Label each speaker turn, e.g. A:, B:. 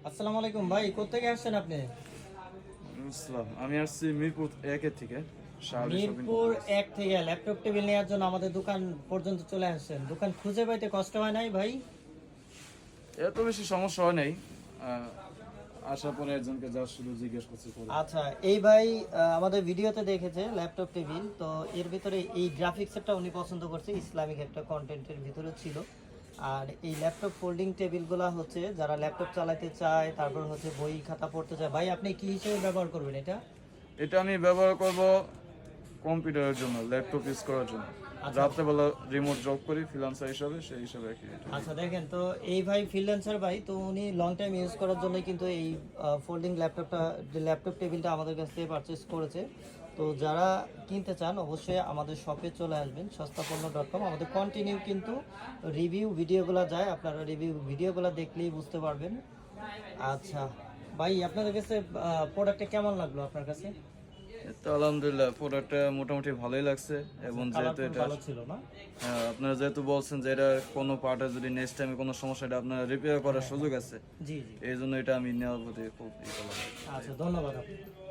A: আসসালামু আলাইকুম ভাই, কোত্থেকে আসছেন আপনি?
B: আসসালাম, আমি আসছি মিরপুর 1 থেকে শাহলী শপিং
A: মিরপুর
B: কমপ্লেক্স।
A: 1 থেকে ল্যাপটপ টেবিল নেওয়ার জন্য আমাদের দোকান পর্যন্ত চলে আসছেন। দোকান খুঁজে পাইতে কষ্ট হয় নাই ভাই?
B: এত বেশি সমস্যা হয় নাই। আসার পরে একজনকে যা শুধু জিজ্ঞেস করছি করে।
A: আচ্ছা, এই ভাই আমাদের ভিডিওতে দেখেছে ল্যাপটপ টেবিল, তো এর ভিতরে এই গ্রাফিক সেটটা উনি পছন্দ করছে, ইসলামিক একটা কন্টেন্টের ভিতরে ছিল। আর এই ল্যাপটপ ফোল্ডিং টেবিলগুলো হচ্ছে যারা ল্যাপটপ চালাতে চায়, তারপর হচ্ছে বই খাতা পড়তে চায়। ভাই আপনি কি হিসেবে ব্যবহার করবেন এটা?
B: এটা আমি ব্যবহার করব কম্পিউটারের জন্য, ল্যাপটপ ইউজ করার জন্য।
A: আচ্ছা।
B: রাত্রেবেলা রিমোট জব করি ফ্রিল্যান্সার হিসাবে, সেই হিসাবে আর কি এটা।
A: আচ্ছা দেখেন তো, এই ভাই ফ্রিল্যান্সার ভাই, তো উনি লং টাইম ইউজ করার জন্য কিন্তু এই ফোল্ডিং ল্যাপটপ টেবিলটা আমাদের কাছ থেকে পারচেস করেছে। তো যারা কিনতে চান অবশ্যই আমাদের শপে চলে আসবেন, সস্তাপণ্য.com। আমাদের কন্টিনিউ কিন্তু রিভিউ ভিডিওগুলো যায়, আপনারা রিভিউ ভিডিওগুলো দেখলেই বুঝতে পারবেন। আচ্ছা ভাই, আপনাদের কাছে প্রোডাক্টটা কেমন লাগলো আপনার কাছে?
B: তো আলহামদুলিল্লাহ প্রোডাক্টটা মোটামুটি ভালোই লাগছে, এবং যেহেতু
A: কালারফুল
B: এটা
A: ভালো ছিল না?
B: আপনারা যেহেতু বলছেন যে এটা কোনো পার্টে যদি নেক্সট টাইমে কোনো সমস্যা এটা আপনারা রিপেয়ার করার সুযোগ আছে,
A: জি জি।
B: এই জন্য এটা আমি নেওয়ার প্রতি খুব ই করলাম।
A: আচ্ছা, ধন্যবাদ আপনাকে।